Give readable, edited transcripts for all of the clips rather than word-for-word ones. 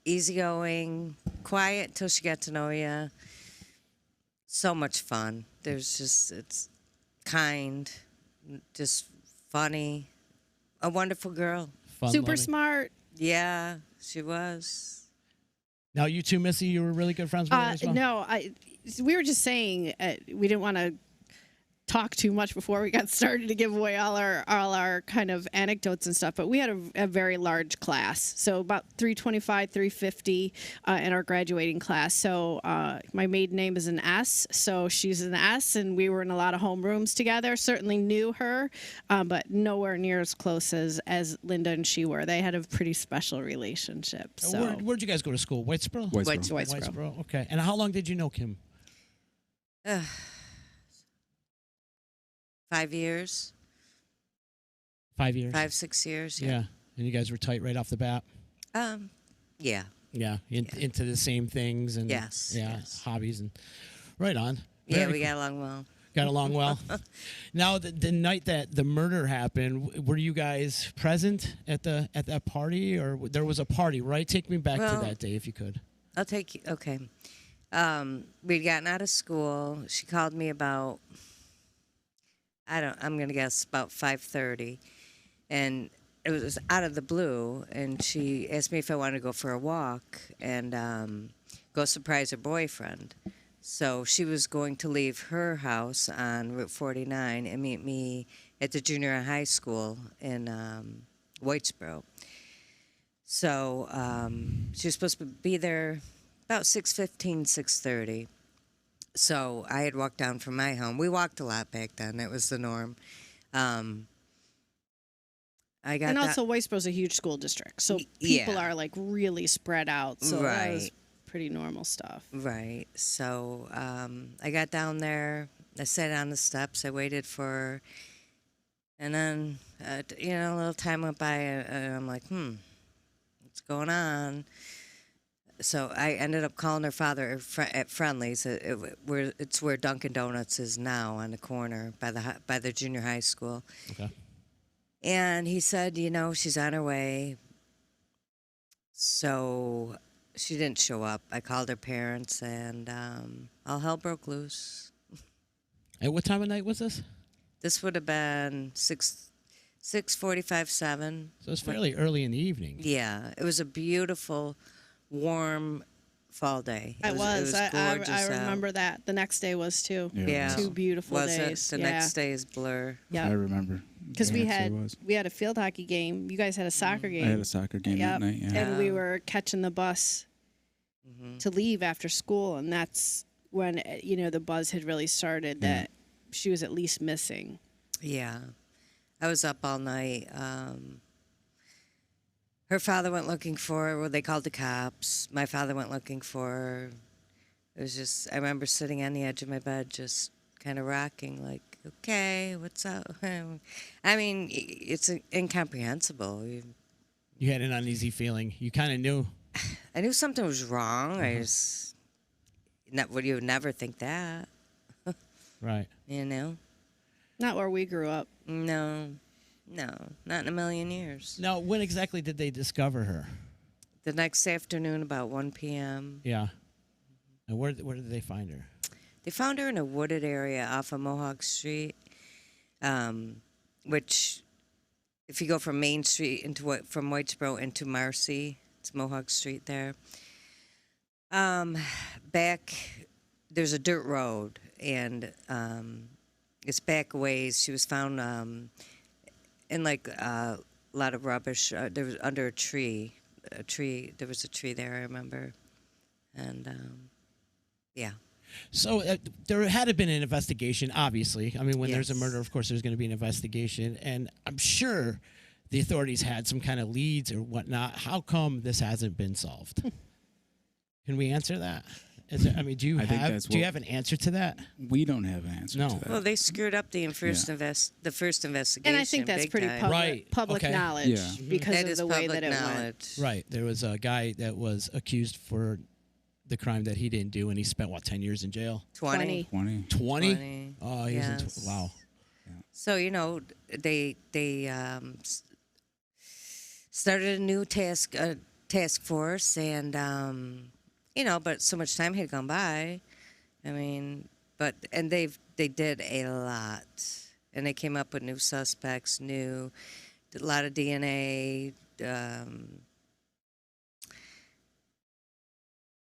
easygoing, quiet till she got to know you. So much fun. It's kind, just funny, a wonderful girl. Fun Super loving. smart. Yeah, she was. Now, you two, Missy, you were really good friends with her as well? No, we were just saying we didn't want to talk too much before we got started to give away all our kind of anecdotes and stuff, but we had a very large class, so about 325, 350 in our graduating class. So my maiden name is an S, so she's an S, and we were in a lot of homerooms together. Certainly knew her, but nowhere near as close as Linda and she were. They had a pretty special relationship. So Where'd you guys go to school? Whitesboro? Whitesboro. Okay. And how long did you know Kim? 5 years. 5 years? 5-6 years. Yeah. And you guys were tight right off the bat? Yeah. Yeah. Into the same things and Yes. hobbies and right on. Yeah, we got along well. Got along well. Now, the night that the murder happened, were you guys present at that party, or there was a party, right? Take me back to that day, if you could. I'll take you. Okay. We'd gotten out of school. She called me about, I'm going to guess about 5:30. And it was out of the blue. And she asked me if I wanted to go for a walk and go surprise her boyfriend. So she was going to leave her house on Route 49 and meet me at the junior high school in Whitesboro. So she was supposed to be there about 6:15, 6:30. So I had walked down from my home. We walked a lot back then. That was the norm. And also, Whitesboro's a huge school district, so people are like really spread out. So that was pretty normal stuff. Right. So I got down there. I sat on the steps. I waited for her. And then, a little time went by, and I'm like, what's going on? So I ended up calling her father at Friendly's. It's where Dunkin' Donuts is now, on the corner by the junior high school. Okay. And he said, she's on her way. So she didn't show up. I called her parents, and all hell broke loose. At what time of night was this? This would have been 6:45, 7. So it's fairly early in the evening. Yeah, it was a beautiful, warm fall day. It was gorgeous. I remember that. The next day was too. Yeah. 2 beautiful days. The next day is blur. Yeah, I remember. because we had a field hockey game. You guys had a soccer game. I had a soccer game that night. Yeah. And we were catching the bus to leave after school, and that's when the buzz had really started that she was at least missing. Yeah, I was up all night. Her father went looking for her. Well, they called the cops. My father went looking for her. It was just, I remember sitting on the edge of my bed, just kind of rocking, like, okay, what's up? I mean, it's incomprehensible. You had an uneasy feeling. You kind of knew. I knew something was wrong. I just, you would never think that. Right. Not where we grew up. No, not in a million years. Now, when exactly did they discover her? The next afternoon, about 1 p.m. Yeah. And where did they find her? They found her in a wooded area off of Mohawk Street, which, if you go from Main Street from Whitesboro into Marcy, it's Mohawk Street there. Back, there's a dirt road, and it's back a ways. She was found in like a lot of rubbish. There was under a tree. There was a tree there, I remember, and yeah. So there had to been an investigation, obviously. I mean, when there's a murder, of course, there's going to be an investigation. And I'm sure the authorities had some kind of leads or whatnot. How come this hasn't been solved? Can we answer that? Do you have an answer to that? We don't have an answer to that. Well, they screwed up the first investigation. And I think that's pretty public knowledge because of the way that it went. Right. There was a guy that was accused for the crime that he didn't do, and he spent, 10 years in jail? 20. 20? Oh, he was in wow. Yeah. So, they started a new task task force, and but so much time had gone by. I mean, and they did a lot, and they came up with new suspects, a lot of DNA.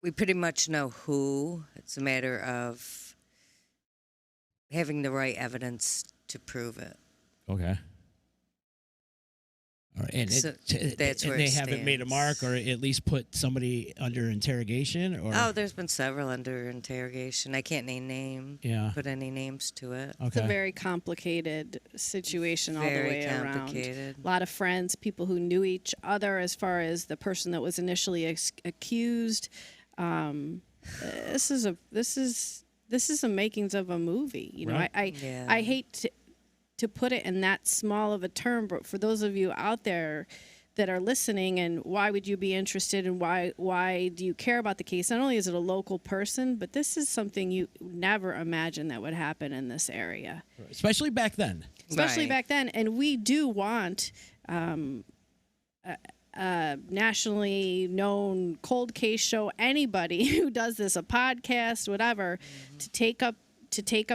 We pretty much know who. It's a matter of having the right evidence to prove it. Okay. All right. And So that's where they it haven't made a mark, or at least put somebody under interrogation, or Oh, there's been several under interrogation. I can't put any names to it. It's a okay. very complicated situation all the Very way complicated. around. A lot of friends, people who knew each other, as far as the person that was initially accused. This is the makings of a movie. You know, Right. I hate to put it in that small of a term, but for those of you out there that are listening, and why would you be interested, and why do you care about the case? Not only is it a local person, but this is something you never imagined that would happen in this area, Especially back then. Right. back then. And we do want a nationally known cold case show, anybody who does this, a podcast, whatever, to take up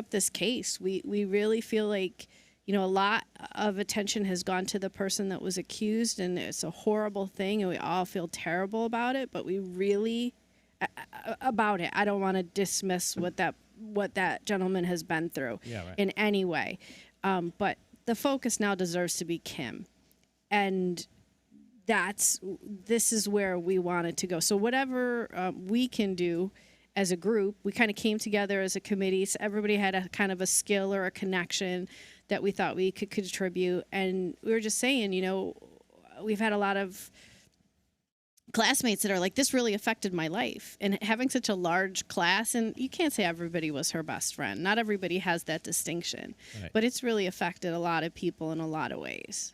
this case. We really feel like, a lot of attention has gone to the person that was accused, and it's a horrible thing, and we all feel terrible about it, but we really about it. I don't want to dismiss what that gentleman has been through in any way. But the focus now deserves to be Kim. And this is where we wanted to go. So whatever we can do as a group, we kind of came together as a committee. So everybody had a kind of a skill or a connection that we thought we could contribute. And we were just saying, we've had a lot of classmates that are like, this really affected my life. And having such a large class, and you can't say everybody was her best friend. Not everybody has that distinction. Right. But it's really affected a lot of people in a lot of ways.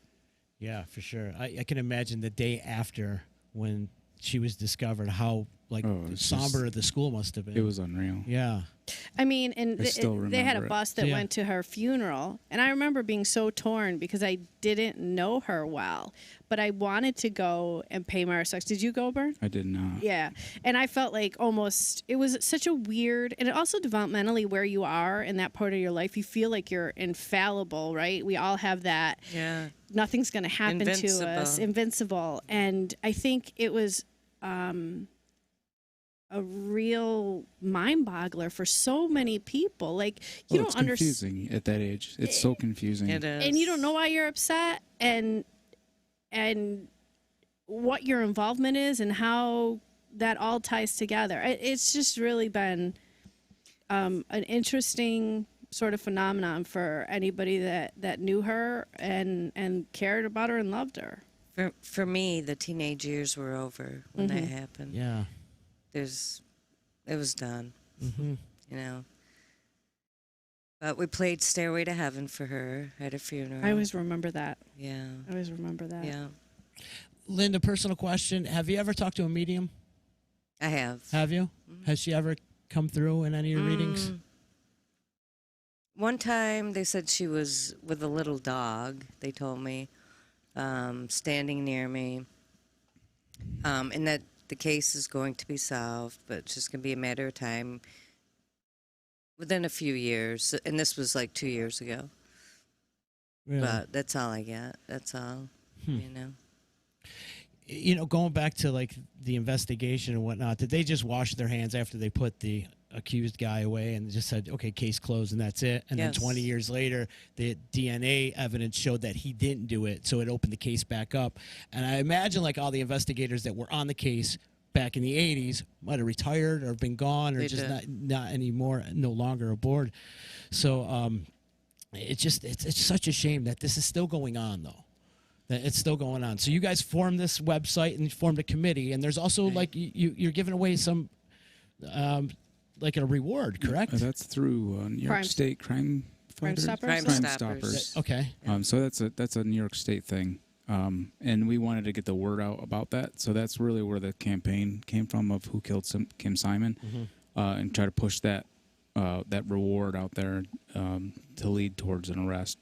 Yeah, for sure. I can imagine the day after when she was discovered, how somber the school must have been. It was unreal. Yeah. I mean, and they had a remember it. bus that went to her funeral, and I remember being so torn because I didn't know her well, but I wanted to go and pay my respects. Did you go, Bert? I did not. Yeah, and I felt like it was such a weird, and it also developmentally where you are in that part of your life, you feel like you're infallible, right? We all have that. Yeah. Nothing's going to happen to us. Invincible. And I think it was a real mind boggler for so many people. Like, you don't It's understand. confusing at that age. It's so confusing. It is. And you don't know why you're upset, and what your involvement is, and how that all ties together. It's just really been an interesting sort of phenomenon for anybody that knew her and cared about her and loved her. For me, the teenage years were over when that happened. Yeah. It was done. Mm-hmm. But we played Stairway to Heaven for her at a funeral. I always remember that. Yeah. I always remember that. Yeah. Linda, personal question. Have you ever talked to a medium? I have. Have you? Has she ever come through in any of your readings? One time they said she was with a little dog, they told me, standing near me, and that the case is going to be solved, but it's just going to be a matter of time within a few years. And this was like 2 years ago. Really? But that's all I get. That's all, Going back to like the investigation and whatnot, did they just wash their hands after they put the accused guy away and just said, okay, case closed and that's it? And Yes. then 20 years later, the DNA evidence showed that he didn't do it, so it opened the case back up. And I imagine like all the investigators that were on the case back in the 80s might have retired or been gone or They just did. not anymore, no longer aboard. So it's such a shame that this is still going on, though. That it's still going on. So you guys formed this website and formed a committee, and there's also like you're giving away some like a reward, correct? That's through New York State Crime Fighters? Stoppers? Crime Crime Stoppers. Stoppers. Okay. So that's a New York State thing, and we wanted to get the word out about that. So that's really where the campaign came from of Who Killed Kim Simon, and try to push that reward out there to lead towards an arrest.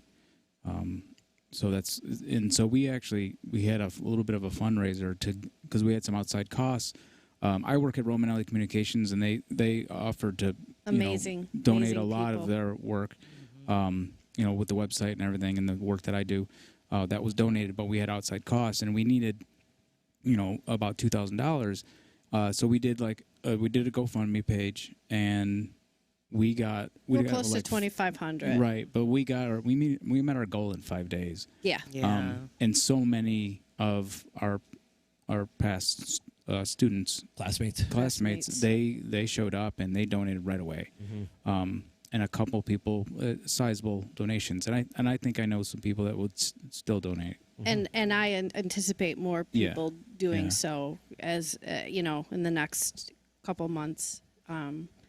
So we had a little bit of a fundraiser because we had some outside costs. I work at Romanelli Communications, and they offered to Amazing. donate Amazing a lot people. of their work, with the website and everything, and the work that I do. That was donated, but we had outside costs, and we needed, about $2,000. So we did a GoFundMe page, and we got Close to 2,500. right, but we met our goal in 5 days. Yeah. Yeah. And so many of our past students, Classmates. they showed up and they donated right away. And a couple people, sizable donations, and I think I know some people that would still donate. And I anticipate more Yeah. people doing Yeah. so as in the next couple months.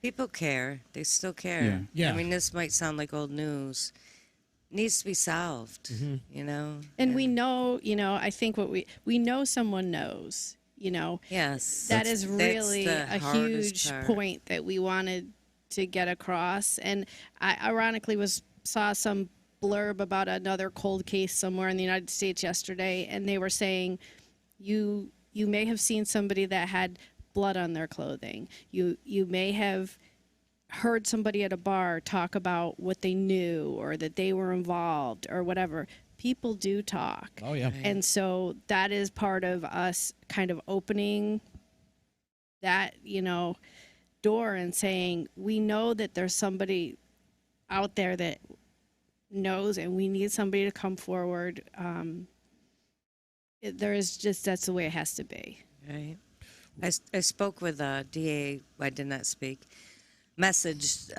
People care. They still care. Yeah. I mean, this might sound like old news. Needs to be solved, And we know, I think we know someone knows, Yes. that is really that's the a hardest huge part. point that we wanted to get across. And I ironically saw some blurb about another cold case somewhere in the United States yesterday, and they were saying you may have seen somebody that had blood on their clothing. You may have heard somebody at a bar talk about what they knew or that they were involved or whatever. People do talk. Oh yeah. And so that is part of us kind of opening that, door and saying, we know that there's somebody out there that knows, and we need somebody to come forward. That's the way it has to be. Right. I spoke with DA. I did not speak. Messaged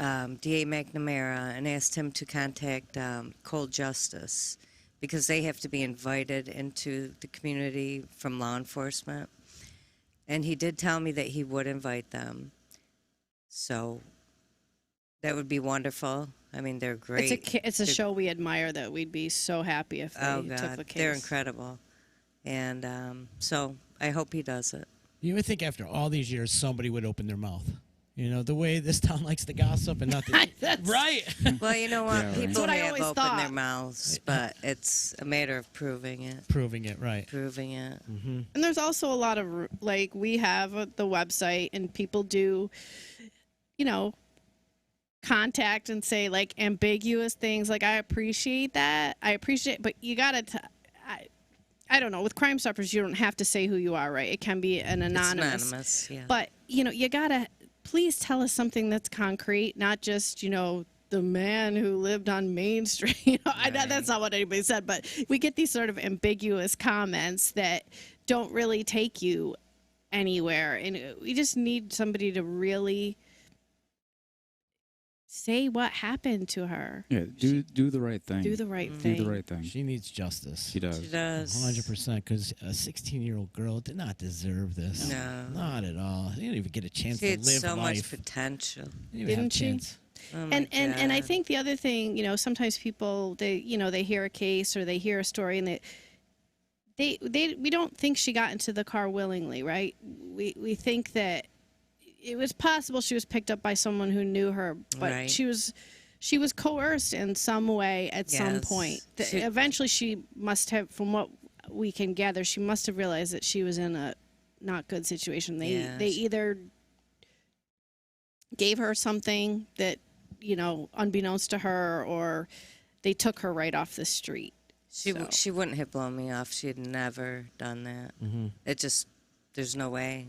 DA McNamara and asked him to contact Cold Justice because they have to be invited into the community from law enforcement. And he did tell me that he would invite them. So that would be wonderful. I mean, they're great. It's a show we admire that we'd be so happy if they Oh, took God. the case. They're incredible. And so I hope he does it. You would think after all these years somebody would open their mouth. The way this town likes to gossip and nothing. Right. Well, you know what? Yeah, right. People That's what I have always opened their thought. mouths, but it's a matter of proving it. Proving it, right. Proving it. And there's also a lot of, we have the website, and people do, contact and say, ambiguous things. I appreciate that. But you got to, I don't know. With Crime Stoppers, you don't have to say who you are, right? It can be an anonymous. It's anonymous, yeah. But, you got to please tell us something that's concrete, not just, the man who lived on Main Street. That's not what anybody said, but we get these sort of ambiguous comments that don't really take you anywhere. And we just need somebody to really say what happened to her. Yeah, do the right thing. Do the right thing. Do the right thing. She needs justice. She does. She does. 100%, because a 16-year-old girl did not deserve this. No. Not at all. She didn't even get a chance She to had live so life. much potential. Didn't she? Oh my And I God. think the other thing, sometimes people they hear a case or they hear a story and we don't think she got into the car willingly, right? We think that it was possible she was picked up by someone who knew her, but Right. she was coerced in some way at some Yes. point. She- Eventually, she must have, from what we can gather, she must have realized that she was in a not good situation. They Yes. either gave her something that, unbeknownst to her, or they took her right off the street. She wouldn't have blown me off. She had never done that. It just, there's no way.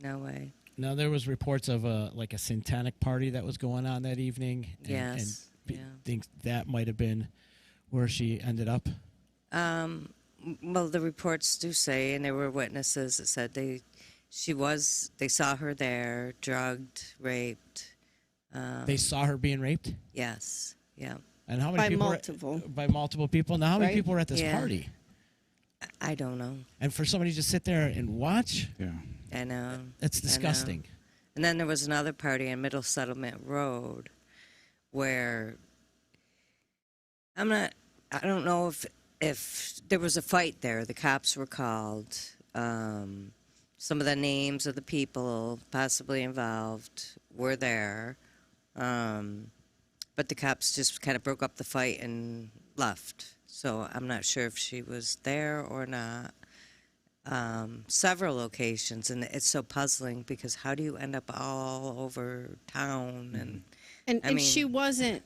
No way. Now, there was reports of a satanic party that was going on that evening. Yes, And yeah. think that might have been where she ended up. Well, the reports do say, and there were witnesses that said they saw her there, drugged, raped. They saw her being raped? Yes, yeah. And how many By people multiple. by multiple people? Now, how many Right? people were at this Yeah. party? I don't know. And for somebody to just sit there and watch, Yeah. I know. that's I know. disgusting. And then there was another party on Middle Settlement Road where I don't know if there was a fight there. The cops were called. Some of the names of the people possibly involved were there. But the cops just kind of broke up the fight and left. So I'm not sure if she was there or not. Several locations, and it's so puzzling because how do you end up all over town? And I And mean, she wasn't.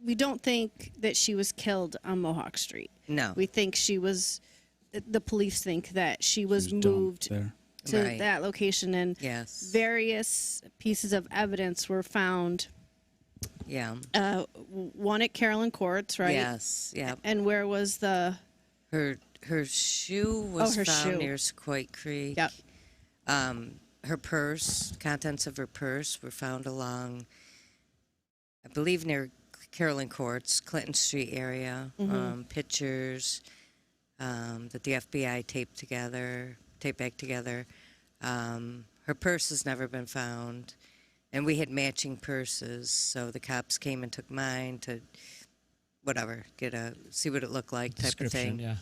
We don't think that she was killed on Mohawk Street. no, We think she was. The police think that she was Dumped moved there. to Right. that location, and yes, various pieces of evidence were found. yeah, One at Carolyn Courts, right? yes, yeah. And where was the? Her shoe was her found shoe. near Sequoia Creek. Yep. Her purse, contents of her purse were found along, I believe, near Carolyn Courts, Clinton Street area. Pictures that the FBI taped back together. Her purse has never been found, and we had matching purses, so the cops came and took mine to, whatever, see what it looked like type of Description, thing. yeah.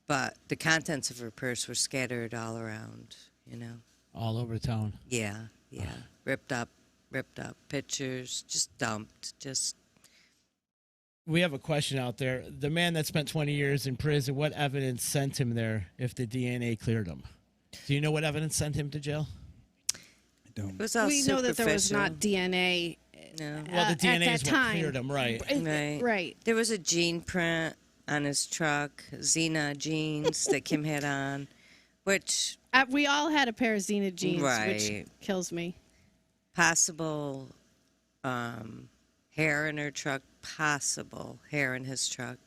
But the contents of her purse were scattered all around, All over town. Yeah, ripped up, pictures, just dumped, We have a question out there. The man that spent 20 years in prison, what evidence sent him there if the DNA cleared him? Do you know what evidence sent him to jail? I don't. it was all We know that there was superficial. not DNA. No. Well, the at DNA that is what time. cleared him, right? Right. Right. There was a jean print on his truck, Xena jeans that Kim had on, which We all had a pair of Xena jeans, which Right. kills me. possible hair in her truck, possible hair in his truck.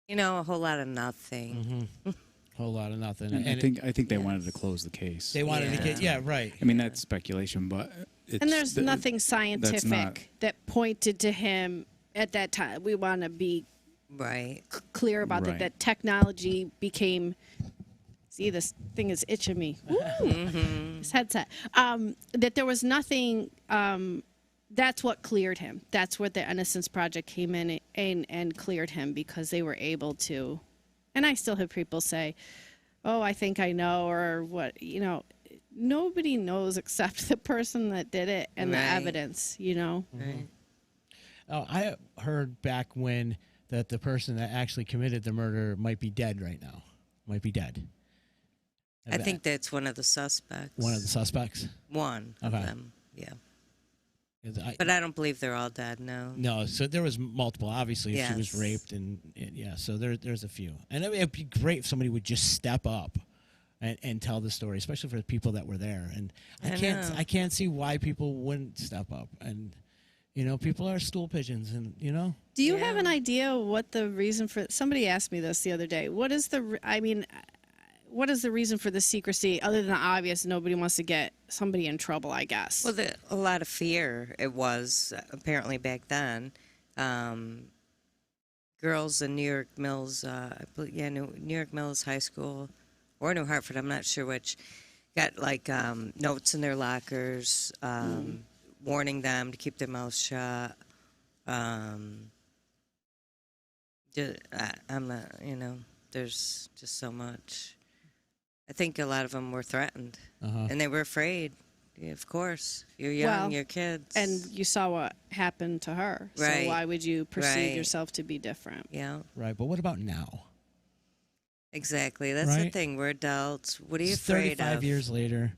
A whole lot of nothing. Whole lot of nothing. And I think they wanted to close the case. they wanted to Yeah. get, yeah, right. I mean, that's speculation, but it's, And there's nothing scientific not- that pointed to him at that time. We want to be Right. clear about Right. that technology became. See, this thing is itching me. Woo! This headset. That there was nothing. That's what cleared him. That's where the Innocence Project came in and cleared him because they were able to. And I still have people say, "Oh, I think I know," or what. Nobody knows except the person that did it and the Right. evidence. Right. Oh, I heard back when that the person that actually committed the murder might be dead right now. Might be dead. I think that's one of the suspects. one of the suspects. One of Okay. them. Yeah. 'Cause But I don't believe they're all dead. No. no, so there was multiple. Obviously, if she was Yes. raped, and yeah, so there's a few. And it'd be great if somebody would just step up and tell the story, especially for the people that were there. And I know. I can't see why people wouldn't step up. And people are stool pigeons, and Do you have Yeah. an idea what the reason for? Somebody asked me this the other day. What is the? What is the reason for the secrecy, other than the obvious? Nobody wants to get somebody in trouble, I guess. Well, a lot of fear it was apparently back then. Girls in New York Mills, New York Mills High School or New Hartford, I'm not sure which, got like notes in their lockers warning them to keep their mouths shut. I'm not, there's just so much. I think a lot of them were threatened, and they were afraid. Yeah, of course, you're young, Well, you're kids, and you saw what happened to her. Right. So why would you perceive Right. yourself to be different? yeah, right. But what about now? exactly. That's the Right. thing. We're adults. What are you It's afraid 35 of? years later.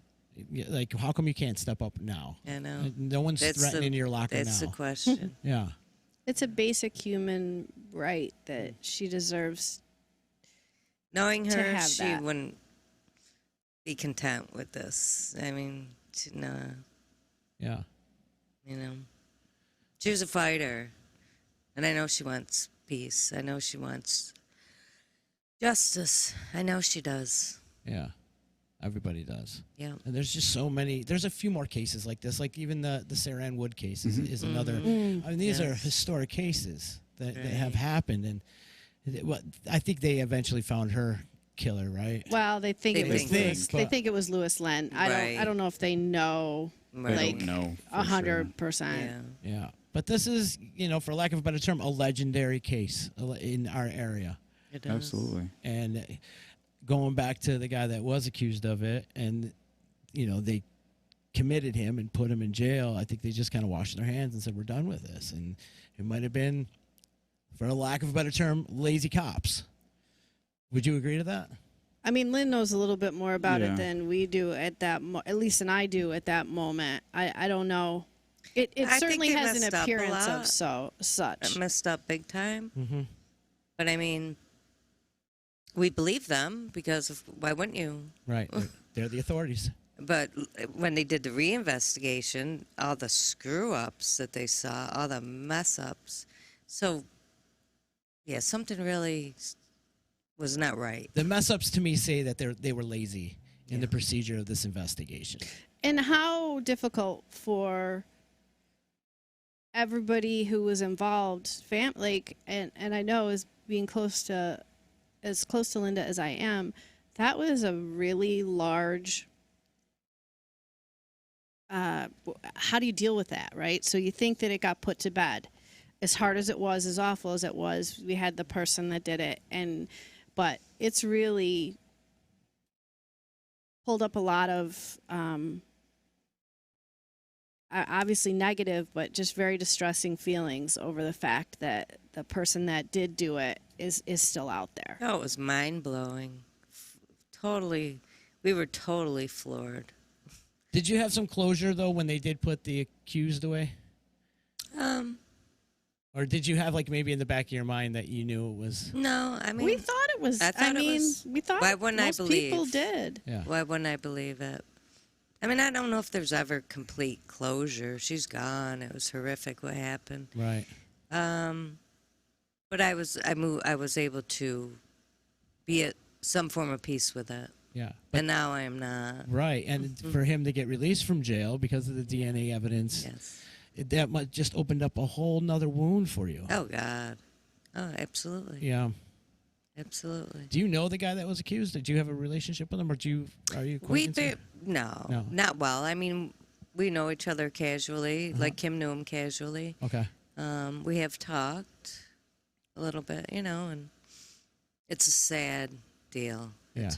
Like, how come you can't step up now? I know. No one's That's threatening your locker That's now. the question. Yeah. It's a basic human right that she deserves. Knowing To her, have she that. wouldn't be content with this. I mean, no, Yeah. she was a fighter, and I know she wants peace. I know she wants justice. I know she does. Yeah. Everybody does. Yeah. And there's just so many. There's a few more cases like this. Like even the Sarah Ann Wood case is another. Mm. I mean, these are Yes. historic cases that Right. have happened, and I think they eventually found her killer, right? Well, they think They it was think Louis. it. They think it was Louis Len. I Right. don't know if they know Right. I like, don't know. for 100%. Yeah. Yeah. But this is, for lack of a better term, a legendary case in our area. It sure. does. Absolutely. And going back to the guy that was accused of it, and they committed him and put him in jail, I think they just kind of washed their hands and said, we're done with this. And it might have been for a lack of a better term, lazy cops. Would you agree to that? I mean, Lynn knows a little bit more about Yeah. it than we do at that, at least than I do at that moment. I don't know. It I think certainly they has an messed up a appearance of lot. such. It messed up big time. Mm-hmm. But I mean, we believe them because why wouldn't you? Right. They're the authorities. But when they did the reinvestigation, all the screw ups that they saw, all the mess ups. So, yeah, something really was not right. The mess ups to me say that they were lazy in Yeah. the procedure of this investigation. And how difficult for everybody who was involved, and I know as being close to Linda as I am, that was a really large. How do you deal with that, right? So you think that it got put to bed, as hard as it was, as awful as it was. We had the person that did it, but it's really pulled up a lot of. Obviously negative, but just very distressing feelings over the fact that the person that did do it is still out there. Oh, it was mind blowing. Totally, we were totally floored. Did you have some closure, though, when they did put the accused away? Or did you have, like, maybe in the back of your mind that you knew it was... No, I mean, We thought it was. I thought it was- we thought why wouldn't I most people believe? did. Yeah. why wouldn't I believe it? I mean, I don't know if there's ever complete closure. She's gone. It was horrific what happened. Right. But I was able to be at some form of peace with it. Yeah. And now I am not. Right. And for him to get released from jail because of the DNA evidence, Yes. that might just opened up a whole nother wound for you. Oh God. Oh, absolutely. Yeah. Absolutely. Do you know the guy that was accused? Did you have a relationship with him, or are you We acquaintances? no, not well. I mean, we know each other casually. Like Kim knew him casually. Okay. We have talked a little bit, and it's a sad deal. Yeah.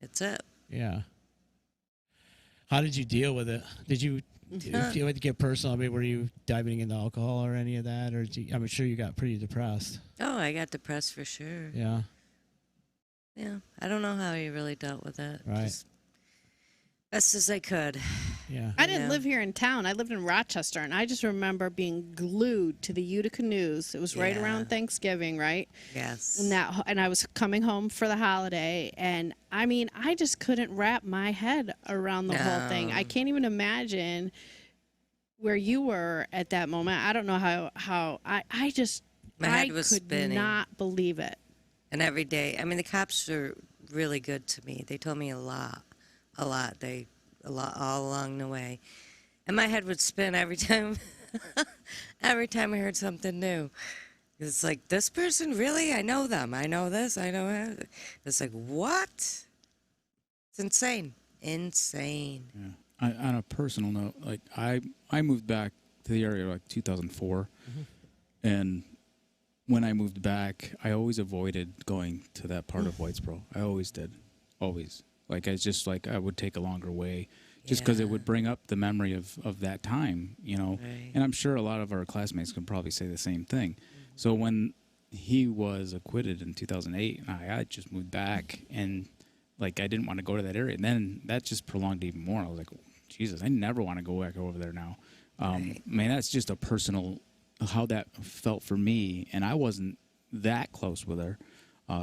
It's it. Yeah. How did you deal with it? Did you feel like to get personal? I mean, were you diving into alcohol or any of that, or I'm sure you got pretty depressed. Oh, I got depressed for sure. Yeah. Yeah. I don't know how he really dealt with it. Right. Just best as I could. Yeah. I didn't Yeah. live here in town. I lived in Rochester, and I just remember being glued to the Utica News. It was right Yeah. around Thanksgiving, right? Yes. And I was coming home for the holiday, and I mean, I just couldn't wrap my head around the whole thing. I No. can't even imagine where you were at that moment. I don't know how I just My head was could spinning. not believe it. And every day, I mean, the cops are really good to me. They told me a lot, all along the way. And my head would spin every time, every time I heard something new. It's like, this person, really? I know them. I know this. I know that. It's like, what? It's insane. Insane. Yeah. On a personal note, like I moved back to the area like 2004, and when I moved back, I always avoided going to that part of Whitesboro. I always did, always. Like I would take a longer way, just because it Yeah. would bring up the memory of that time, Right. And I'm sure a lot of our classmates can probably say the same thing. So when he was acquitted in 2008, I just moved back, and like I didn't want to go to that area. And then that just prolonged even more. I was like, Jesus, I never want to go back over there now. Right. Man, that's just a personal, how that felt for me. And I wasn't that close with her.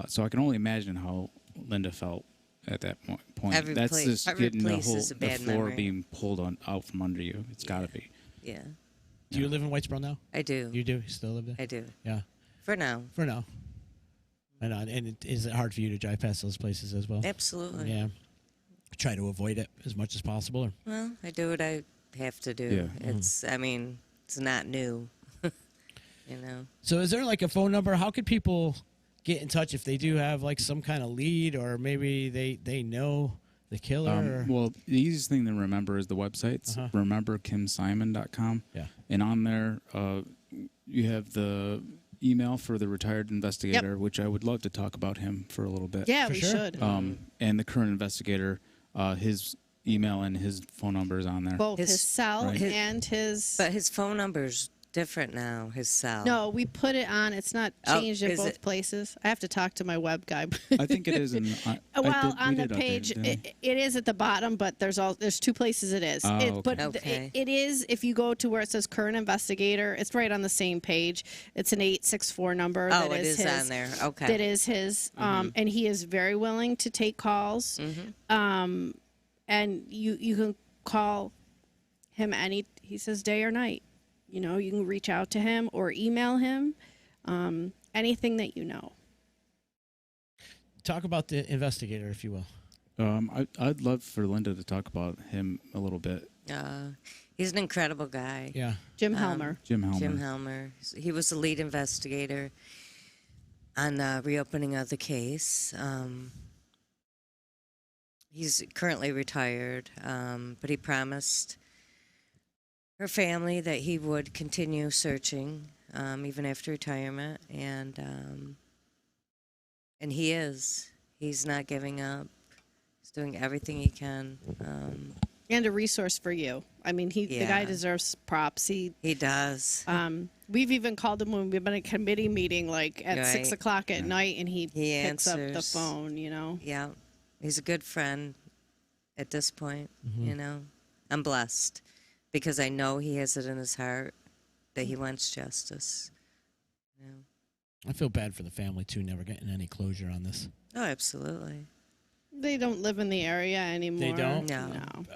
So I can only imagine how Linda felt at that point. Every That's place- just every getting the place whole is a the bad floor memory. being pulled out from under you. It's got to be. Yeah, Do you live in Whitesboro now? I do. You do? You still live there? I do. Yeah. For now. For now. Is it hard for you to drive past those places as well? Absolutely. Yeah. Try to avoid it as much as possible. Or? Well, I do what I have to do. Yeah. It's not new. So is there like a phone number? How could people get in touch if they do have like some kind of lead, or maybe they know the killer? Or? Well, the easiest thing to remember is the websites. RememberKimSimon.com. Yeah. And on there, you have the email for the retired investigator, which I would love to talk about him for a little bit. Yeah, For we sure. should. And the current investigator, his email and his phone number is on there. Both his his- cell Right. and his. But his phone number's different now, his cell. No, we put it on. It's not Oh, changed in is both it? places. I have to talk to my web guy. I think it is. Well, on the update page, it, didn't we? it is at the bottom, but there's two places it is. Oh, okay. But Okay. it is, if you go to where it says current investigator, it's right on the same page. It's an 864 number. Oh, that it is his, on there. Okay. That is his, and he is very willing to take calls. And you can call him he says day or night. You know, you can reach out to him or email him, anything that you know. Talk about the investigator, if you will. I'd love for Linda to talk about him a little bit. He's an incredible guy. Yeah. Jim Helmer. Jim Helmer. Jim Helmer. He was the lead investigator on the reopening of the case. He's currently retired, but he promised her family that he would continue searching even after retirement, and he is. He's not giving up. He's doing everything he can. And a resource for you. I mean, the guy Yeah. deserves props. He does. We've even called him when we've been at a committee meeting, like at Right. 6:00 at night, and he picks up the answers. phone. You know. Yeah, he's a good friend at this point, you know. I'm blessed because I know he has it in his heart that he wants justice. You know? I feel bad for the family, too, never getting any closure on this. Oh, absolutely. They don't live in the area anymore. don't? No.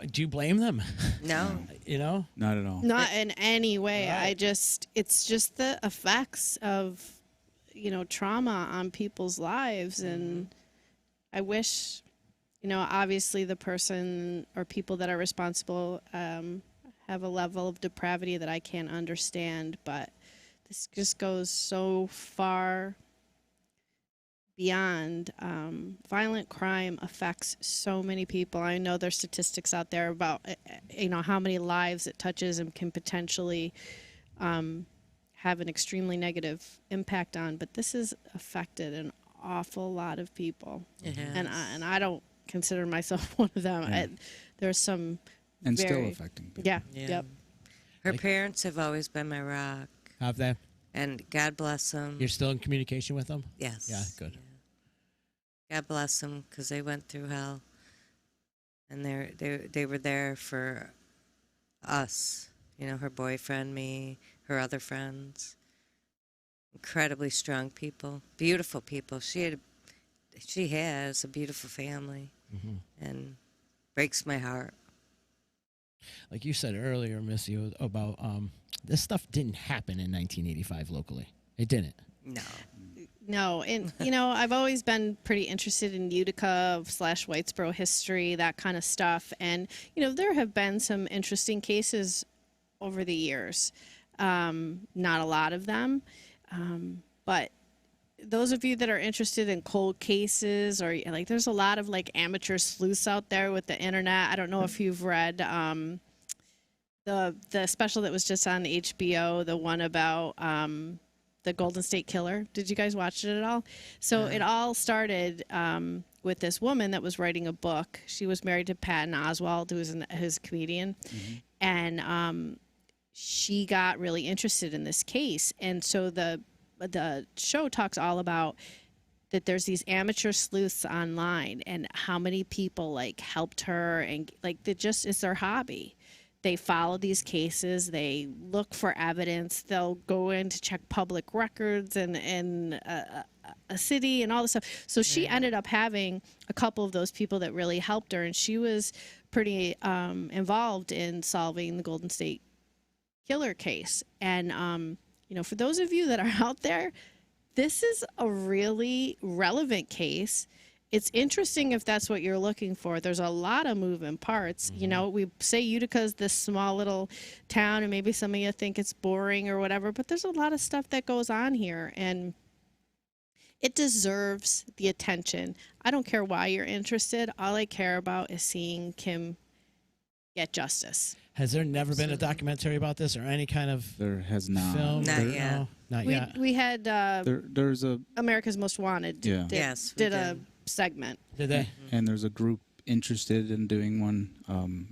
Do you blame them? No. You know? Not at all. Not in any way. Right. It's just the effects of, trauma on people's lives. And I wish, obviously the person or people that are responsible have a level of depravity that I can't understand, but this just goes so far beyond. Violent crime affects so many people. I know there's statistics out there about how many lives it touches and can potentially have an extremely negative impact on, but this has affected an awful lot of people. It has. And I don't consider myself one of them. Yeah. There's some And still very- affecting people. yeah. Yeah. Yep. Her parents have always been my rock, Have they? and God bless them. You're still in communication with them? Yes. Yeah, good. God bless them because they went through hell, and they were there for us. Her boyfriend, me, her other friends. Incredibly strong people, beautiful people. She has a beautiful family, and breaks my heart. Like you said earlier, Missy, about this stuff didn't happen in 1985 locally. It didn't. No, and I've always been pretty interested in Utica / Whitesboro history, that kind of stuff, and there have been some interesting cases over the years. Not a lot of them, but those of you that are interested in cold cases, or there's a lot of amateur sleuths out there with the internet. I don't know if you've read the special that was just on HBO, the one about the Golden State Killer. Did you guys watch it at all? So it all started with this woman that was writing a book. She was married to Patton Oswalt, who's a comedian, and she got really interested in this case. And so the show talks all about that there's these amateur sleuths online and how many people helped her, and it's their hobby. They follow these cases. They look for evidence. They'll go in to check public records and a city and all this stuff. So she ended up having a couple of those people that really helped her, and she was pretty involved in solving the Golden State Killer case. And for those of you that are out there, this is a really relevant case. It's interesting if that's what you're looking for. There's a lot of moving parts. We say Utica's this small little town, and maybe some of you think it's boring or whatever, but there's a lot of stuff that goes on here, and it deserves the attention. I don't care why you're interested. All I care about is seeing Kim get justice. Has there never been a documentary about this or any kind of There has not. film? Not yet. No, not yet. We had There's a America's Most Wanted Yeah. Yes, we did a did. segment. Did they? and there's a group interested in doing one,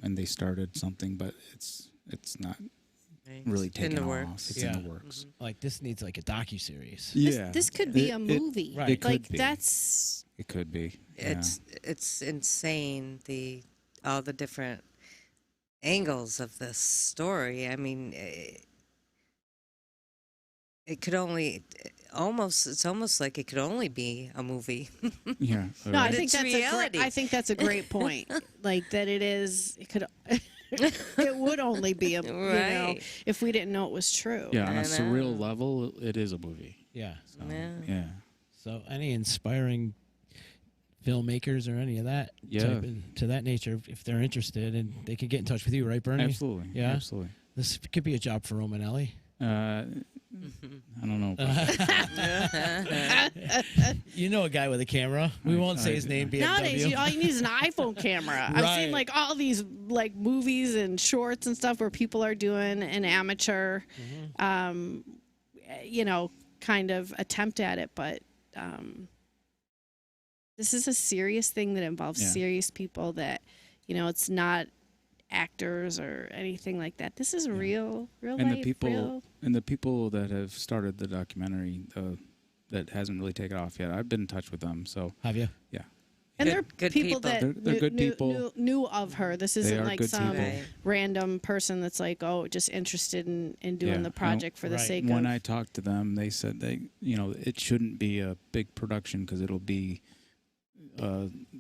and they started something, but it's not Right. really In taken the off. works. It's in the works. Like this needs like a docu-series. Yeah, This could be a movie. right. It could Like be. that's It could be. It's insane, all the different angles of this story. I mean, it could only it's almost like it could only be a movie. Yeah. no. I But think it's that's reality. I think that's a great point. Like that it is. It could. It would only be a you know Right. if we didn't know it was true. Yeah, on I a surreal know. level, it is a movie. Yeah. So, Yeah. yeah. So any inspiring filmmakers or any of that Yeah. type to that nature, if they're interested, and they can get in touch with you, right, Bernie? Absolutely. Yeah? Absolutely. This could be a job for Romanelli. I don't know. You know a guy with a camera. We won't say his name. BMW. Nowadays, all you need is an iPhone camera. I've Right. seen like all these like movies and shorts and stuff where people are doing an amateur, you know, kind of attempt at it. But this is a serious thing that involves Yeah. serious people. That you know, it's not actors or anything like that. This is real and life. the people real. and the people that have started the documentary that hasn't really taken off yet. I've been in touch with them. So Have you? yeah. And Good- they're good people people. that They're good people. knew of her. This isn't are like good some people. Right. random person that's like, oh, just interested in doing Yeah. the project for the Right. sake When of. I talked to them, they said it shouldn't be a big production because it'll be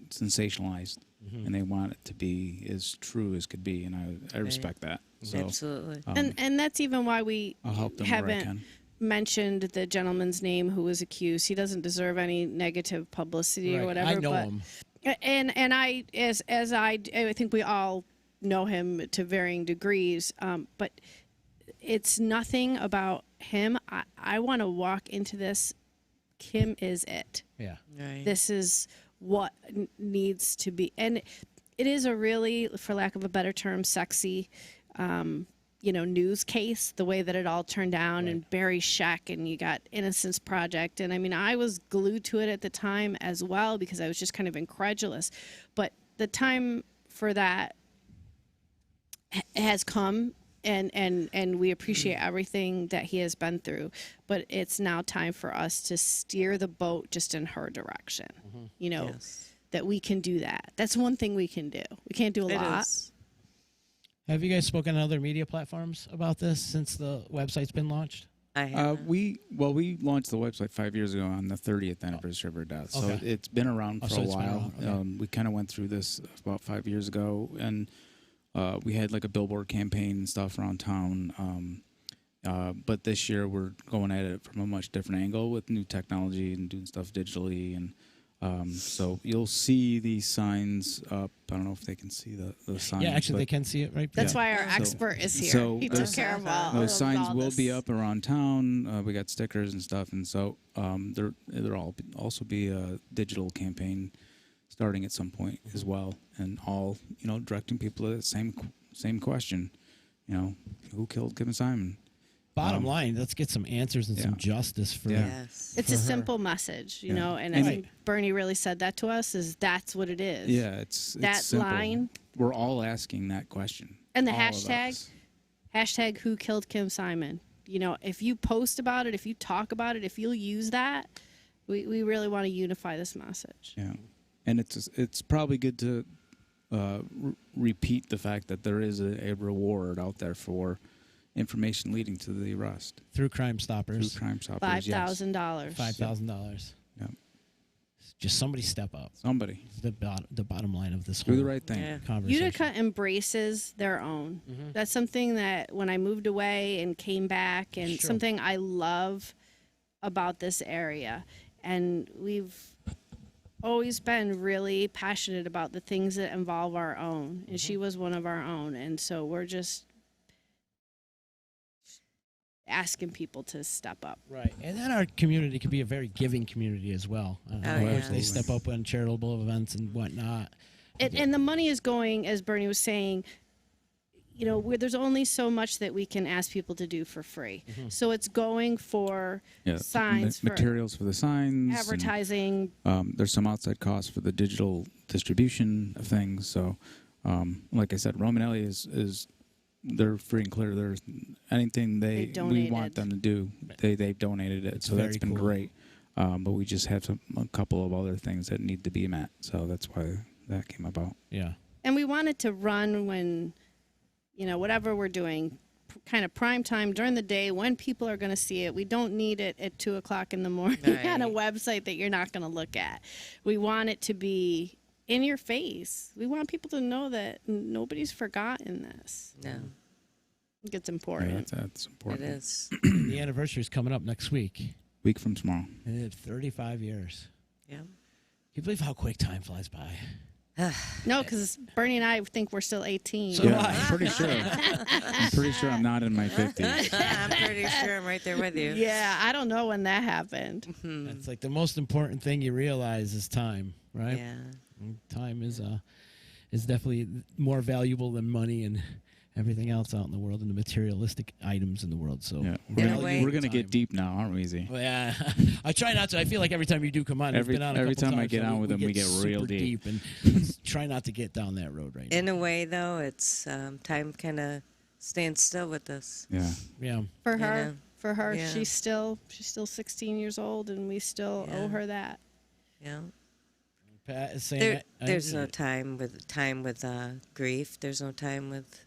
sensationalized, and they want it to be as true as could be, and I respect that. So Absolutely. and that's even why we I'll help them where I haven't can. mentioned the gentleman's name who was accused. He doesn't deserve any negative publicity or Right. whatever. I know but, him. And I I think we all know him to varying degrees. But it's nothing about him. I want to walk into this. Kim is it. Yeah. Right. This is what needs to be, and it is a really, for lack of a better term, sexy news case, the way that it all turned down, and Barry Scheck, and you got Innocence Project, and I mean, I was glued to it at the time as well because I was just kind of incredulous, but the time for that has come, and we appreciate everything that he has been through, but it's now time for us to steer the boat just in her direction. You know, Yes. that we can do that. That's one thing we can do. We can't do a It lot. is. Have you guys spoken on other media platforms about this since the website's been launched? I have. We launched the website 5 years ago on the 30th anniversary of her death, so Okay. it's been around for so a it's been while. around, okay. We kind of went through this about 5 years ago, and we had like a billboard campaign and stuff around town. But this year we're going at it from a much different angle with new technology and doing stuff digitally, and so you'll see these signs up. I don't know if they can see the signs. Yeah, actually, but they can see it right. That's there. why our So- expert is here. so he took those- care of all Those of signs all will this. be up around town. We got stickers and stuff, and so there all also be a digital campaign starting at some point as well, and all directing people to the same question. Who killed Kim Simon? Bottom line, let's get some answers and some Yeah. justice for. Yeah. Yes. It's for a her. simple message, you Yeah. know, and I And- think Bernie really said that to us. Is that's what it is? Yeah, it's That simple. line. We're all asking that question. And the All of hashtag? us. Hashtag Who Killed Kim Simon. You know, if you post about it, if you talk about it, if you'll use that, we really want to unify this message. Yeah, and it's probably good to repeat the fact that there is a reward out there for information leading to the arrest through Crime Stoppers. through Crime Stoppers. $5,000. $5,000. Yep. Just somebody step up. Somebody It's the bottom line of this do whole the right thing. Yeah. conversation. Utica embraces their own. That's something that when I moved away and came back, and Sure. something I love about this area. And we've always been really passionate about the things that involve our own. And she was one of our own. And so we're just asking people to step up. Right, and then our community can be a very giving community as well. yeah. They step up on charitable events and whatnot. And the money is going, as Bernie was saying, you know, there's only so much that we can ask people to do for free. So it's going for Yeah, signs, for materials for the signs, and, advertising. there's some outside costs for the digital distribution of things. So, like I said, Romanelli is they're free and clear. There's anything we donated. want them to do, they've donated it. It's So that's very been cool. great. But we just have a couple of other things that need to be met. So that's why that came about. Yeah. And we want it to run when, whatever we're doing, kind of prime time during the day when people are going to see it. We don't need it at 2:00 in the morning on a website that you're not going to look at. We want it to be in your face. We want people to know that nobody's forgotten this. No, I think it's important. Yeah, that's important. it is. The anniversary is coming up next week. Week from tomorrow. And it's 35 years. Yeah. Can you believe how quick time flies by? No, because Bernie and I think we're still 18. So- Yeah, I'm pretty sure. I'm pretty sure I'm not in my 50s. I'm pretty sure I'm right there with you. Yeah, I don't know when that happened. It's like the most important thing you realize is time, right? Yeah. And time is definitely more valuable than money and everything else out in the world and the materialistic items in the world. So Yeah. In a way- We're going to get deep now, aren't we, Z? Well, yeah, I try not to. I feel like every time you do come on, Every- we've been on a every couple time I times, get so on with them, we get real super deep. and try not to get down that road right In a way, though, it's time kind of stands still with us. Yeah. now. Yeah. For You her, know? for her, Yeah. she's still 16 years old, and we still Yeah. owe her that. Yeah. Pat is saying There, I- there's no time with grief. There's no time with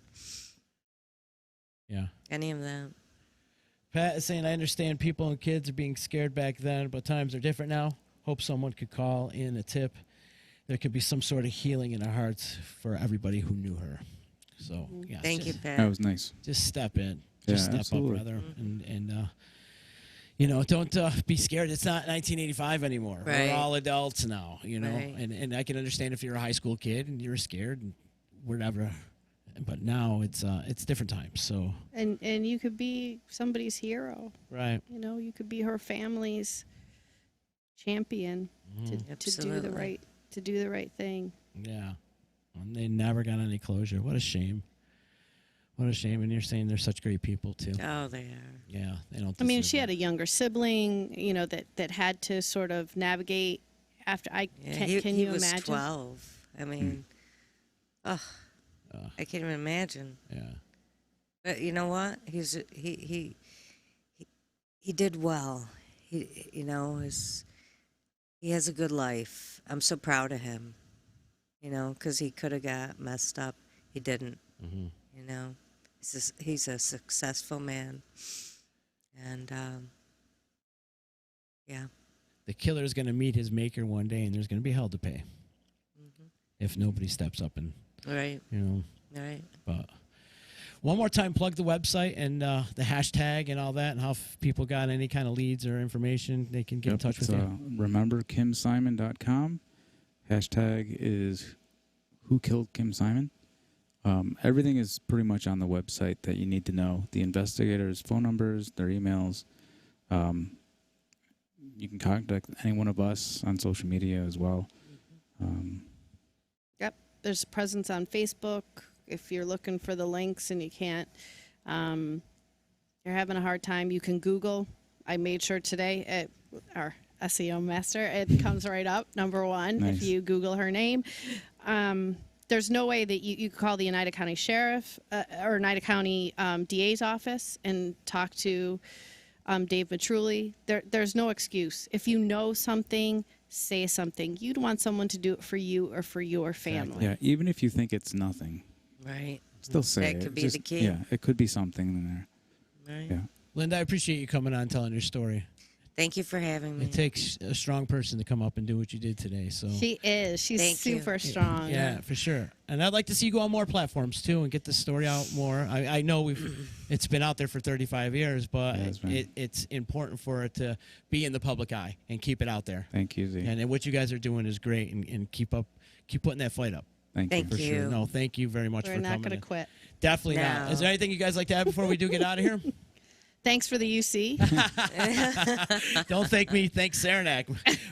Yeah. any of that. Pat is saying, I understand people and kids are being scared back then, but times are different now. Hope someone could call in a tip. There could be some sort of healing in our hearts for everybody who knew her. So, yeah. Thank you, That Pat. was nice. Just step in. Yeah, Just step absolutely. up, brother. And don't be scared. It's not 1985 anymore. Right. We're all adults now, Right. And I can understand if you're a high school kid and you're scared and whatever. But now it's different times. So, And you could be somebody's hero. right. You could be her family's champion to do Absolutely. the right thing. Yeah. And they never got any closure. What a shame. What a shame. And you're saying they're such great people, too. Oh, they are. Yeah. They don't I mean, deserve she had that. a younger sibling, that had to sort of navigate after. Yeah, Can he you was imagine? 12. I mean, I can't even imagine. Yeah. But you know what? He did well. He has a good life. I'm so proud of him. Because he could have got messed up. He didn't. Mm-hmm. He's a successful man. And yeah. The killer's going to meet his maker one day, and there's going to be hell to pay if nobody steps up and, Right. Right. But one more time, plug the website and the hashtag and all that, and how if people got any kind of leads or information, they can get in touch with you. RememberKimSimon.com. Hashtag is Who Killed Kim Simon. Everything is pretty much on the website that you need to know. The investigators' phone numbers, their emails. You can contact any one of us on social media as well. Yep. There's a presence on Facebook. If you're looking for the links and you can't, you're having a hard time, you can Google. I made sure today at our SEO master, it comes right up, number one, Nice. if you Google her name. There's no way that you could call the Oneida County Sheriff or Oneida County DA's office and talk to Dave Matrulli. There's no excuse. If you know something, say something. You'd want someone to do it for you or for your family. Yeah, even if you think it's nothing, Right. still say That it. could be Just- the key. Yeah, it could be something in there. Right. Yeah. Linda, I appreciate you coming on and telling your story. Thank you for having me. It takes a strong person to come up and do what you did today. So She is. She's Thank you. super strong. yeah, for sure. And I'd like to see you go on more platforms too and get the story out more. I know it's been out there for 35 years, but Yeah, it's been- it's important for it to be in the public eye and keep it out there. Thank you, Z. And what you guys are doing is great, and keep putting that fight up. Thank Thank you. For you. sure. No, thank you very much We're for not coming. going to in. quit. Definitely not. No. Is there anything you guys like to add before we do get out of here? Thanks for the UC. Don't thank me. Thank Saranac.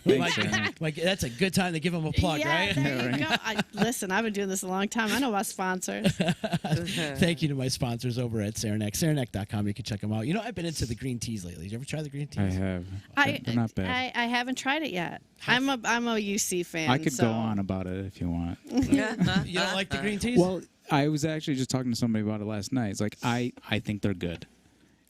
Saranac. That's a good time to give him a plug, yeah, right? there you go. Listen, I've been doing this a long time. I know about sponsors. Thank you to my sponsors over at Saranac. Saranac.com. You can check them out. I've been into the green teas lately. Did you ever try the green teas? I have. I, They're not bad. I haven't tried it yet. I'm a UC fan. I could so. go on about it if you want. You don't like the green teas? Well, I was actually just talking to somebody about it last night. It's like I think they're good,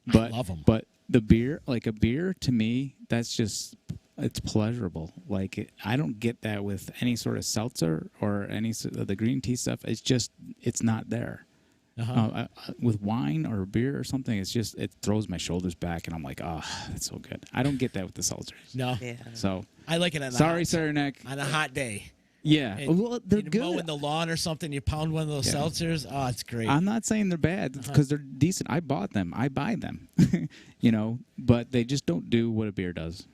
but love 'em. But the beer, like a beer, to me, that's just it's pleasurable. Like I don't get that with any sort of seltzer or any of the green tea stuff. It's not there. With wine or beer or something, it throws my shoulders back, and I'm like, oh, that's so good. I don't get that with the seltzers. No. Yeah. So I like it on sorry, Saranac. on a hot day. Yeah, And well, they're you're good. mowing the lawn or something, you pound one of those Yeah. seltzers. Oh, it's great. I'm not saying they're bad because they're decent. I bought them. I buy them, but they just don't do what a beer does.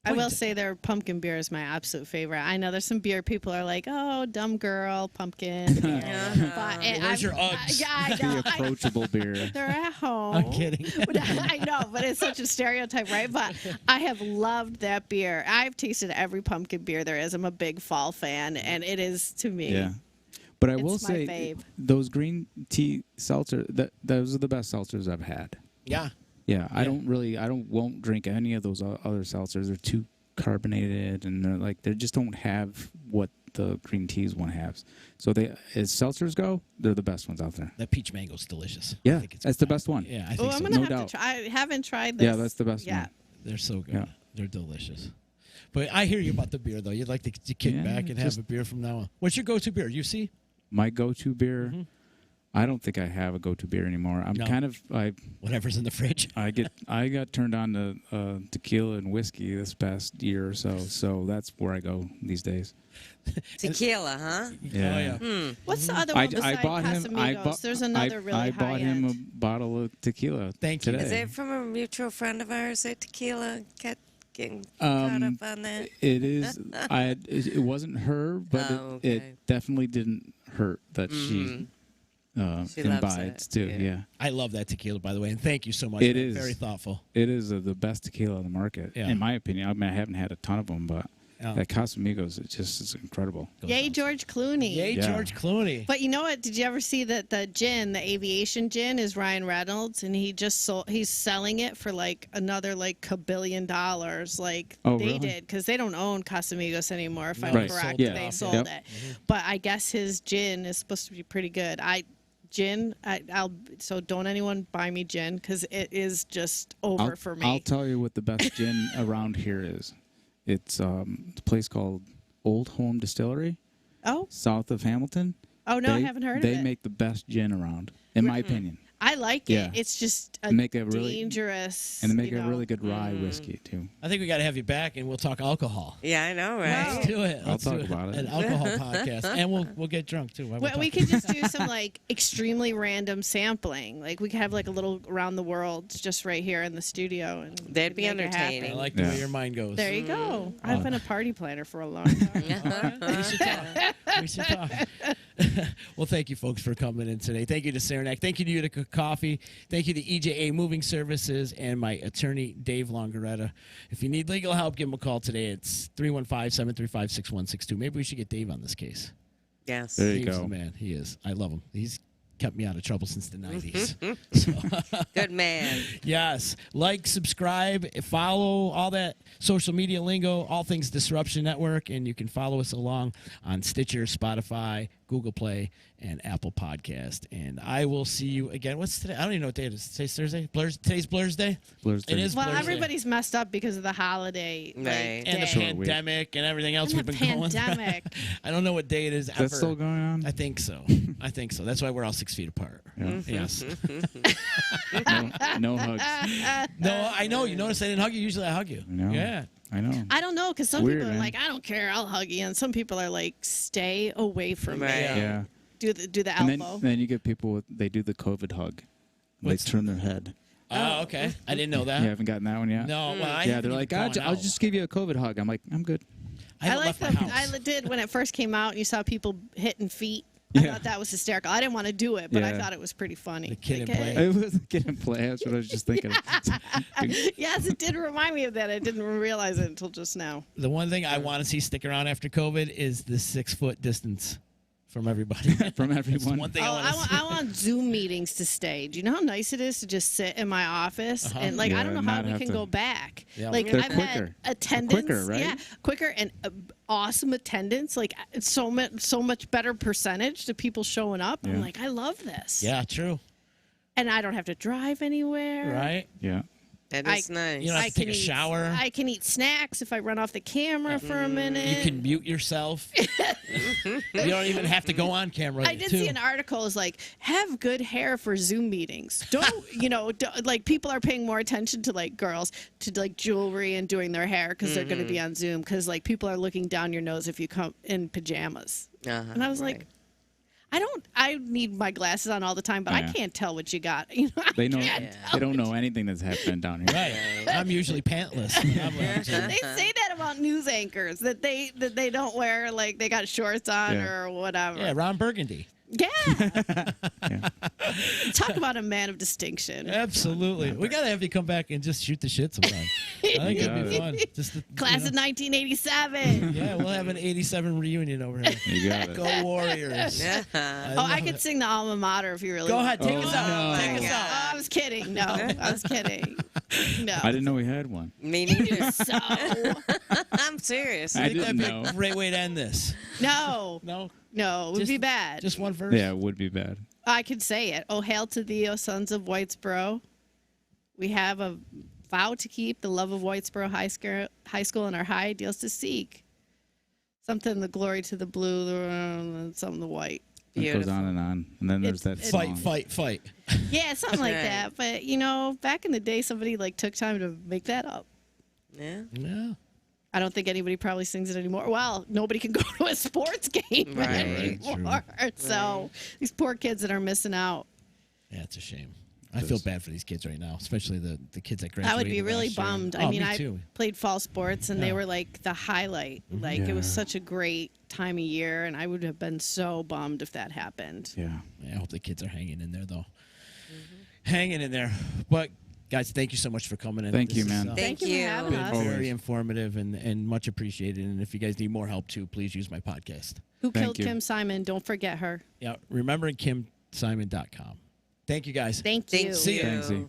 I will say their pumpkin beer is my absolute favorite. I know there's some beer people are like, oh, dumb girl, pumpkin. Where's your Uggs? I The know. approachable beer. They're at home. I'm kidding. I know, but it's such a stereotype, right? But I have loved that beer. I've tasted every pumpkin beer there is. I'm a big fall fan, and it is to me. Yeah. But I will It's my say, fave. those green tea seltzer, those are the best seltzers I've had. Yeah. Yeah, I won't drink any of those other seltzers. They're too carbonated, and they just don't have what the green teas one has. So as seltzers go, they're the best ones out there. That peach mango's delicious. Yeah, I think it's that's the best one. Yeah, I Oh, think I'm so. gonna No have doubt. to try. I haven't tried this. Yeah, that's the best Yeah. one. They're so good. Yeah. They're delicious. But I hear you about the beer, though. You'd like to kick Yeah, back and have a beer from now on. What's your go-to beer? You see? My go-to beer. I don't think I have a go-to beer anymore. I'm No. kind of Whatever's in the fridge. I got turned on to tequila and whiskey this past year or so. So that's where I go these days. Tequila, huh? Yeah. Oh, yeah. What's the other one besides Casamigos? There's another really I bought him a high-end. bottle of tequila. Thank you. today. Is it from a mutual friend of ours that tequila getting caught up on that? It is. It wasn't her, but Oh, okay. it definitely didn't hurt that she She loves imbibes it, too. yeah. Yeah, I love that tequila, by the way, and thank you so much. It man. is. Very thoughtful. it is the best tequila on the market, Yeah. in my opinion. I mean, I haven't had a ton of them, but Yeah. that Casamigos, it's incredible. Yay, George Clooney. Yay, Yeah. George Clooney. But you know what? Did you ever see that the gin, the aviation gin, is Ryan Reynolds, and he's selling it for like another like $1 billion, like Oh, they really? did, because they don't own Casamigos anymore. If I'm Right. correct, Sold it they off, sold Yep. it. But I guess his gin is supposed to be pretty good. So don't anyone buy me gin because it is just over for me. I'll tell you what the best gin around here is. It's a place called Old Home Distillery, oh south of Hamilton. no, I haven't heard of They it. make the best gin around, in my opinion. I like Yeah. it. It's just a They make a really- dangerous. And they make you a know. really good rye whiskey too. I think we got to have you back, and we'll talk alcohol. Yeah, I know, right? Let's do it. I'll Let's talk do about it. An alcohol podcast, and we'll get drunk too. while we're We talking. could just do some like extremely random sampling. Like we could have like a little around the world just right here in the studio, and That'd be make it happen. entertaining. I like the Yeah. way your mind goes. There you go. I've been a party planner for a long time. We should talk. We should talk. Well, thank you, folks, for coming in today. Thank you to Saranac. Thank you to Utica Coffee. Thank you to EJA Moving Services and my attorney, Dave Longaretta. If you need legal help, give him a call today. It's 315-735-6162. Maybe we should get Dave on this case. Yes. There you Dave's go. the man. He is. I love him. He's kept me out of trouble since the 90s. Good man. Yes. Like, subscribe, follow all that social media lingo, all things Disruption Network, and you can follow us along on Stitcher, Spotify, Google Play, and Apple Podcast. And I will see you again. What's today? I don't even know what day it is. Today's Thursday? Today's Blur's Day? Blur's It Day. is Well, Blur's Day. everybody's messed up because of the holiday. like, Right. And the day. Short week. pandemic and everything else And we've the been going pandemic. through. I don't know what day it is Is ever. that still going on? I think so. I think so. That's why we're all 6 feet apart. Yeah. Yes. No hugs. No, I know. You notice I didn't hug you. Usually I hug you. I know. Yeah. I know. I don't know, because some Weird, people are man. like, I don't care, I'll hug you, and some people are like, stay away from me. Right. Yeah. Do the And elbow. then you get people they do the COVID hug. What's- They turn their head. Oh, okay. I didn't know that. You haven't gotten that one yet? No. Well, I Yeah, haven't they're even like, gone I'll out. just give you a COVID hug. I'm like, I'm good. I I haven't like left my the. house. I did when it first came out, and you saw people hitting feet. I Yeah. thought that was hysterical. I didn't want to do it, but I Yeah. thought it was pretty funny. The kid in Like, play. hey. It was a kid in play. That's what I was just thinking. Yes, it did remind me of that. I didn't realize it until just now. The one thing I want to see stick around after COVID is the 6 foot distance from everybody. from That's everyone. one thing Oh, I want to I want Zoom meetings to stay. Do you know how nice it is to just sit in my office and like I Yeah, don't know how not we have can to- go back. Yeah. Like They're I've quicker. had They're attendance, quicker, right? yeah, quicker and awesome attendance. Like it's so much better percentage to people showing up. I'm Yeah. like, I love this. Yeah, true. And I don't have to drive anywhere. Right? Yeah. That I- is nice. You don't have to take a shower. I can eat snacks if I run off the camera for a minute. You can mute yourself. You don't even have to go on camera. I did too. see an article is like have good hair for Zoom meetings. Like people are paying more attention to like girls to like jewelry and doing their hair because they're going to be on Zoom because like people are looking down your nose if you come in pajamas. And I was like, I need my glasses on all the time, but I Yeah. can't tell what you got. You know, They know. can't They don't know anything that's happening down here. Right. I'm usually pantless. They say that about news anchors that they don't wear like they got shorts on Yeah. or whatever. Yeah, Ron Burgundy. Yeah. Yeah. Talk about a man of distinction. Absolutely. We got to have you come back and just shoot the shit sometime. I think it'd be Yeah. fun. Just to, Class of 1987. Yeah, we'll have an 87 reunion over here. You got it. Go Warriors. Yeah. I could sing the alma mater if you really Go want. ahead. Take Oh, us out. no. Take us Oh, out. Oh, I was kidding. No, I was kidding. No. I didn't know we had one. Me neither. So, I'm serious. I I think that'd didn't be know. a great way to end this. no, No? it would Just- be bad. Just one verse? Yeah, it would be bad. I could say it. Oh, hail to thee, O sons of Whitesboro. We have a vow to keep the love of Whitesboro High School and our high ideals to seek. Something the glory to the blue, something the white. It goes Beautiful. on. And then there's that It's- song. Fight. Yeah, something like Right. that. But back in the day, somebody like took time to make that up. Yeah. Yeah. I don't think anybody probably sings it anymore. Well, nobody can go to a sports game Right. anymore. So these poor kids that are missing out. Yeah, it's a shame. I feel bad for these kids right now, especially the kids that graduated. I would be really last year. bummed. Oh, I mean, me I too. played fall sports, and they Yeah. were like the highlight. Like it was Yeah. such a great time of year, and I would have been so bummed if that happened. Yeah. I hope the kids are hanging in there, though. Hanging in there. But, guys, thank you so much for coming in. Thank This you, is, man. Thank you for you. having been us. Always. very informative and much appreciated. And if you guys need more help, too, please use my podcast. Who Thank killed you. Kim Simon? Don't forget her. Yeah, rememberingkimsimon.com. Thank you, guys. Thank you. Thank See ya. Thanks, Z.